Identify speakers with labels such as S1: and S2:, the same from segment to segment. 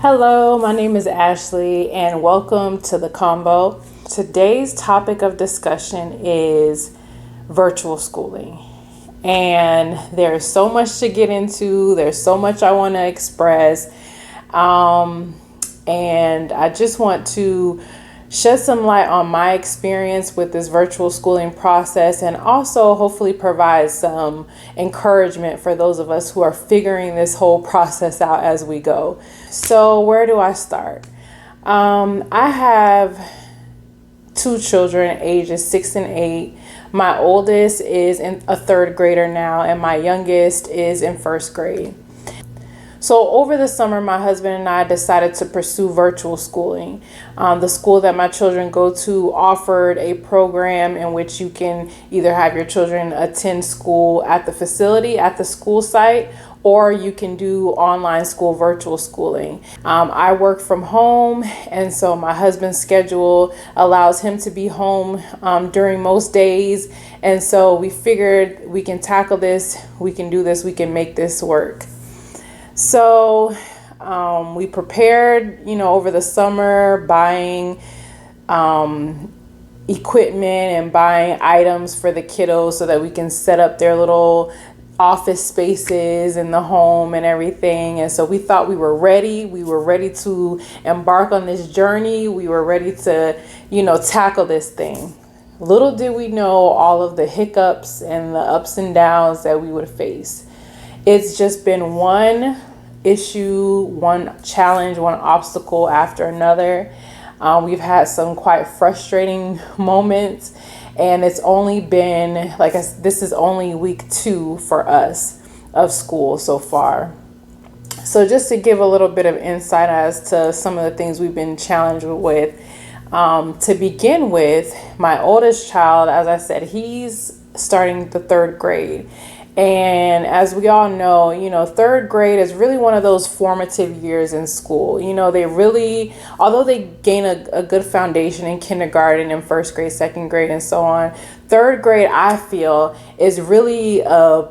S1: Hello, my name is Ashley, and welcome to the Combo. Today's topic of discussion is virtual schooling. And there's so much to get into, there's so much I want to express. And I just want to shed some light on my experience with this virtual schooling process, and also hopefully provide some encouragement for those of us who are figuring this whole process out as we go. So where do I start? I have two children, ages 6 and 8. My oldest is in a third grader now, and my youngest is in first grade. So over the summer, my husband and I decided to pursue virtual schooling. The school that my children go to offered a program in which you can either have your children attend school at the facility, at the school site, or you can do online school, virtual schooling. I work from home, and so my husband's schedule allows him to be home during most days. And so we figured we can tackle this, we can do this, we can make this work. So we prepared, over the summer, buying equipment and buying items for the kiddos so that we can set up their little office spaces in the home and everything. And so we thought we were ready. We were ready to embark on this journey. We were ready to, tackle this thing. Little did we know all of the hiccups and the ups and downs that we would face. It's just been one issue, one challenge, one obstacle after another. We've had some quite frustrating moments, and it's only been, this is only week 2 for us of school so far. So just to give a little bit of insight as to some of the things we've been challenged with, to begin with, my oldest child, as I said, he's starting the third grade. And as we all know, third grade is really one of those formative years in school. They really, although they gain a good foundation in kindergarten and first grade, second grade, and so on, third grade, I feel, is really a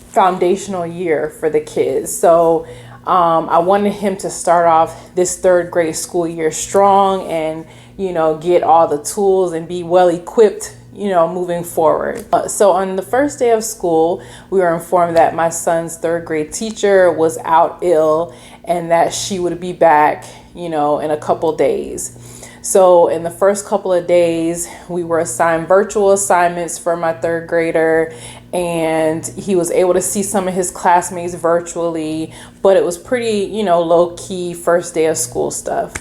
S1: foundational year for the kids. So I wanted him to start off this third grade school year strong and, get all the tools and be well equipped moving forward. So on the first day of school, we were informed that my son's third grade teacher was out ill and that she would be back, in a couple days. So in the first couple of days, we were assigned virtual assignments for my third grader, and he was able to see some of his classmates virtually, but it was pretty, low key first day of school stuff.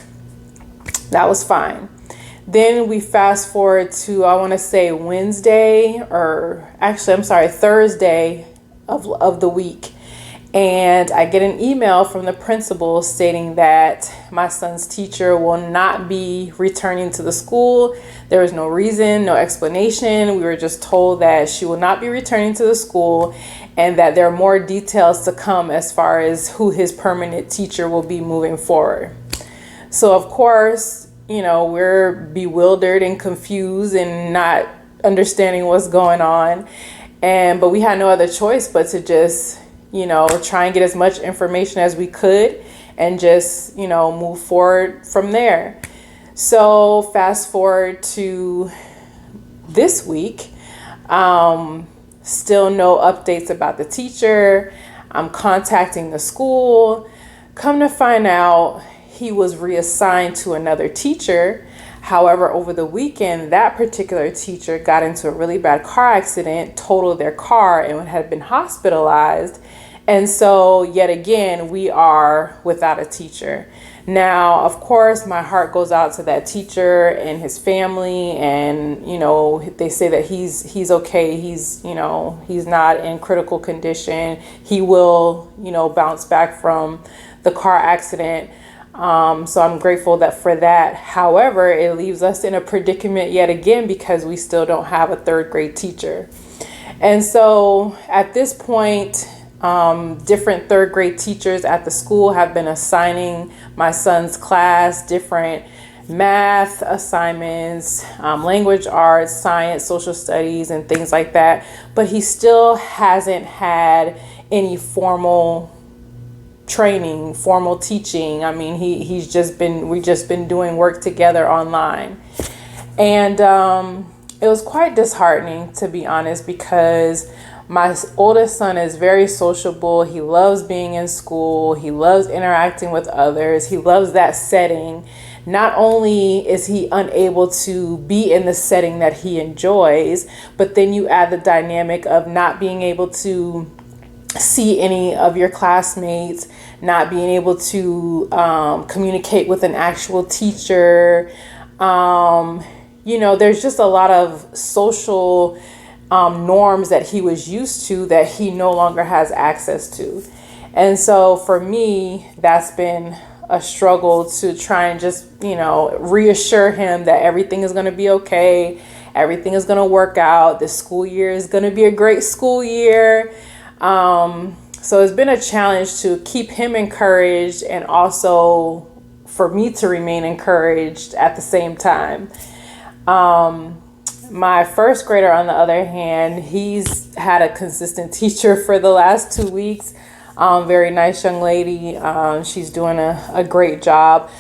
S1: That was fine. Then we fast forward to, I want to say Thursday of the week. And I get an email from the principal stating that my son's teacher will not be returning to the school. There was no reason, no explanation. We were just told that she will not be returning to the school and that there are more details to come as far as who his permanent teacher will be moving forward. So of course, we're bewildered and confused and not understanding what's going on. But we had no other choice but to just, try and get as much information as we could and just, move forward from there. So fast forward to this week, still no updates about the teacher. I'm contacting the school. Come to find out, he was reassigned to another teacher. However, over the weekend, that particular teacher got into a really bad car accident, totaled their car, and had been hospitalized. And so yet again, we are without a teacher. Now, of course, my heart goes out to that teacher and his family. And, they say that he's okay. He's not in critical condition. He will, bounce back from the car accident. So I'm grateful for that. However, it leaves us in a predicament yet again because we still don't have a third grade teacher. And so at this point, different third grade teachers at the school have been assigning my son's class different math assignments, language arts, science, social studies, and things like that. But he still hasn't had any formal training, formal teaching. I mean, we've just been doing work together online. And it was quite disheartening, to be honest, because my oldest son is very sociable. He loves being in school. He loves interacting with others. He loves that setting. Not only is he unable to be in the setting that he enjoys, but then you add the dynamic of not being able to see any of your classmates, not being able to communicate with an actual teacher. There's just a lot of social norms that he was used to that he no longer has access to. And so for me, that's been a struggle to try and just, reassure him that everything is going to be okay. Everything is going to work out. This school year is going to be a great school year. So it's been a challenge to keep him encouraged and also for me to remain encouraged at the same time. My first grader, on the other hand, he's had a consistent teacher for the last 2 weeks. Very nice young lady. She's doing a great job.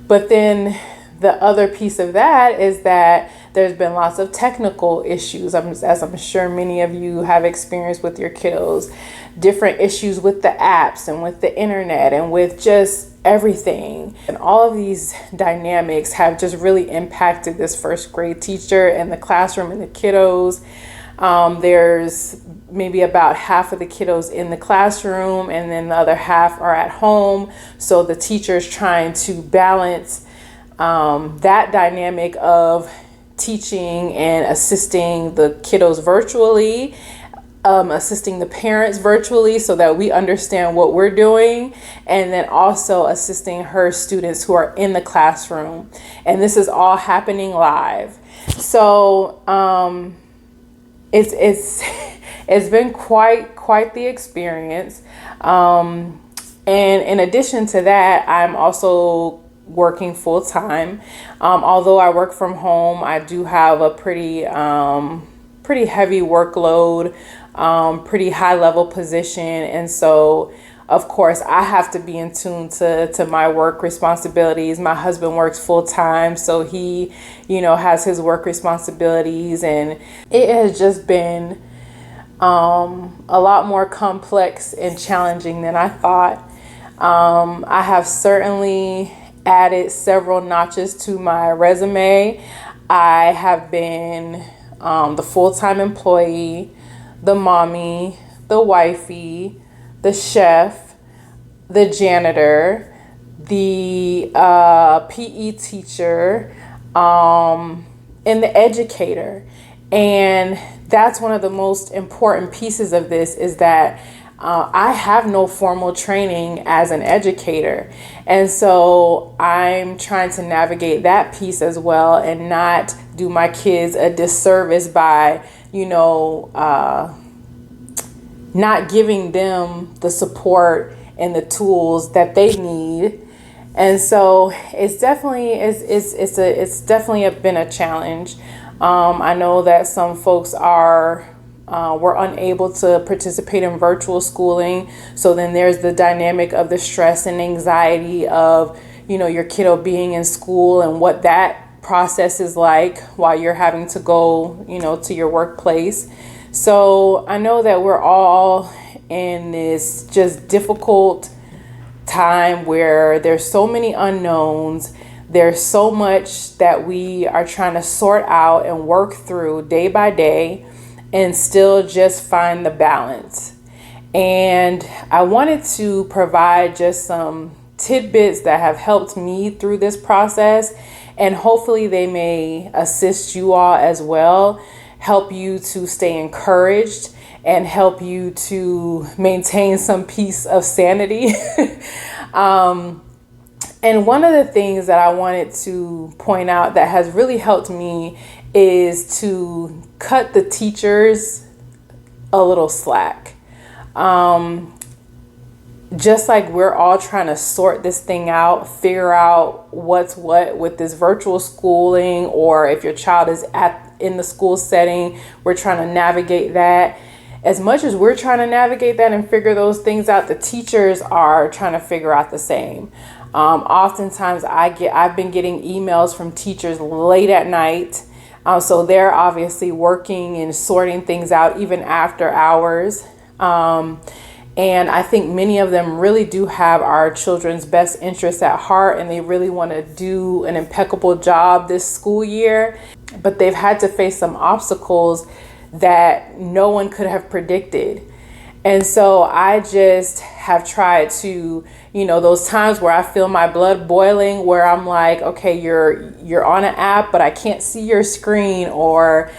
S1: But then the other piece of that is that there's been lots of technical issues, as I'm sure many of you have experienced with your kiddos. Different issues with the apps and with the internet and with just everything. And all of these dynamics have just really impacted this first grade teacher and the classroom and the kiddos. There's maybe about half of the kiddos in the classroom and then the other half are at home. So the teacher's trying to balance that dynamic of teaching and assisting the kiddos virtually, assisting the parents virtually so that we understand what we're doing, and then also assisting her students who are in the classroom. And this is all happening live. So it's been quite the experience. And in addition to that, I'm also working full time. Although I work from home, I do have a pretty heavy workload, pretty high level position. And so, of course, I have to be in tune to my work responsibilities. My husband works full time, so he, has his work responsibilities. And it has just been a lot more complex and challenging than I thought. I have certainly added several notches to my resume. I have been the full-time employee, the mommy, the wifey, the chef, the janitor, the PE teacher, and the educator. And that's one of the most important pieces of this is that I have no formal training as an educator. And so I'm trying to navigate that piece as well and not do my kids a disservice by, not giving them the support and the tools that they need. And so it's definitely been a challenge. I know that some folks were unable to participate in virtual schooling. So then there's the dynamic of the stress and anxiety of, your kiddo being in school and what that process is like while you're having to go, to your workplace. So I know that we're all in this just difficult time where there's so many unknowns. There's so much that we are trying to sort out and work through day by day and still just find the balance. And I wanted to provide just some tidbits that have helped me through this process, and hopefully they may assist you all as well, help you to stay encouraged and help you to maintain some piece of sanity. And one of the things that I wanted to point out that has really helped me is to cut the teachers a little slack. Just like we're all trying to sort this thing out, figure out what's what with this virtual schooling, or if your child is in the school setting, we're trying to navigate that. as much as we're trying to navigate that and figure those things out, the teachers are trying to figure out the same. Oftentimes I've been getting emails from teachers late at night. So they're obviously working and sorting things out even after hours. And I think many of them really do have our children's best interests at heart, and they really want to do an impeccable job this school year. But they've had to face some obstacles that no one could have predicted. And so I just have tried to, those times where I feel my blood boiling, where I'm like, okay, you're on an app, but I can't see your screen, or,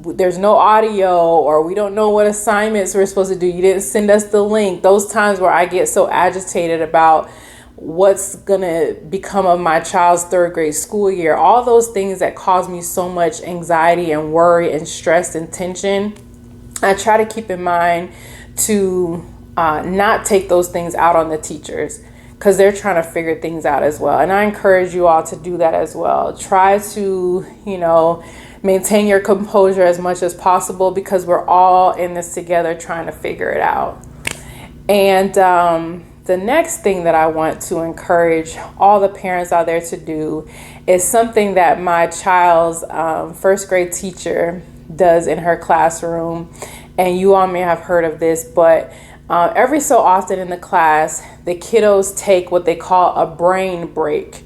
S1: there's no audio, or we don't know what assignments we're supposed to do. You didn't send us the link. Those times where I get so agitated about what's gonna become of my child's third grade school year, all those things that cause me so much anxiety and worry and stress and tension, I try to keep in mind to not take those things out on the teachers, because they're trying to figure things out as well. And I encourage you all to do that as well. Try to, maintain your composure as much as possible, because we're all in this together trying to figure it out. And the next thing that I want to encourage all the parents out there to do is something that my child's first grade teacher does in her classroom. And you all may have heard of this, but every so often in the class, the kiddos take what they call a brain break.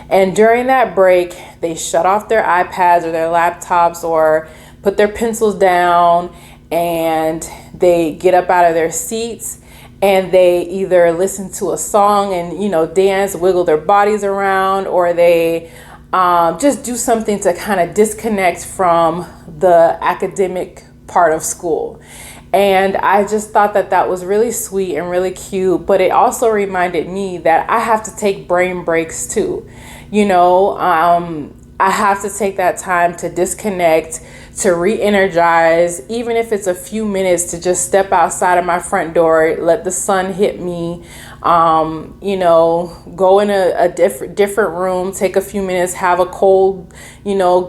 S1: And during that break, they shut off their iPads or their laptops, or put their pencils down, and they get up out of their seats, and they either listen to a song and, dance, wiggle their bodies around, or they just do something to kind of disconnect from the academic part of school. And I just thought that that was really sweet and really cute, but it also reminded me that I have to take brain breaks too. I have to take that time to disconnect, to re-energize, even if it's a few minutes, to just step outside of my front door, let the sun hit me, go in a different room, take a few minutes, have a cold,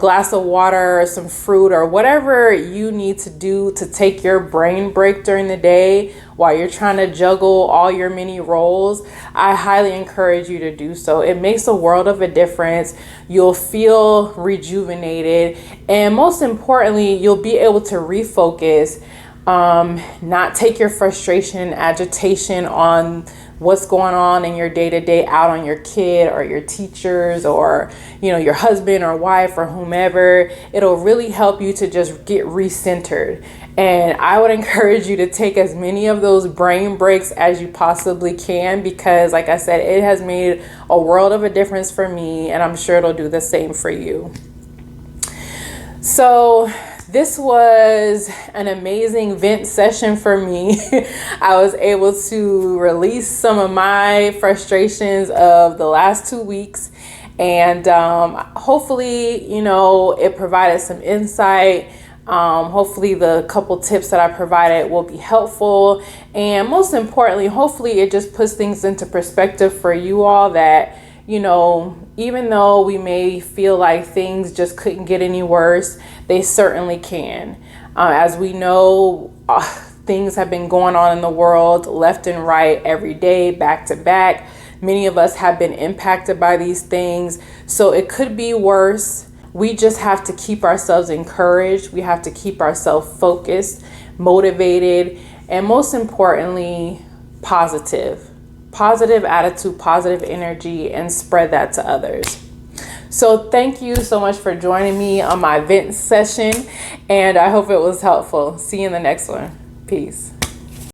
S1: glass of water or some fruit or whatever you need to do to take your brain break during the day while you're trying to juggle all your many roles. I highly encourage you to do so. It makes a world of a difference. You'll feel rejuvenated, and most importantly, you'll be able to refocus, not take your frustration and agitation on what's going on in your day-to-day out on your kid or your teachers or, your husband or wife or whomever. It'll really help you to just get recentered. And I would encourage you to take as many of those brain breaks as you possibly can, because like I said, it has made a world of a difference for me, and I'm sure it'll do the same for you. So this was an amazing vent session for me. I was able to release some of my frustrations of the last 2 weeks, and hopefully, it provided some insight. Hopefully the couple tips that I provided will be helpful, and most importantly, hopefully it just puts things into perspective for you all that, even though we may feel like things just couldn't get any worse, they certainly can. As we know, things have been going on in the world left and right every day, back to back. Many of us have been impacted by these things, so it could be worse. We just have to keep ourselves encouraged. We have to keep ourselves focused, motivated, and most importantly, positive attitude, positive energy, and spread that to others. So thank you so much for joining me on my vent session, and I hope it was helpful. See you in the next one. Peace.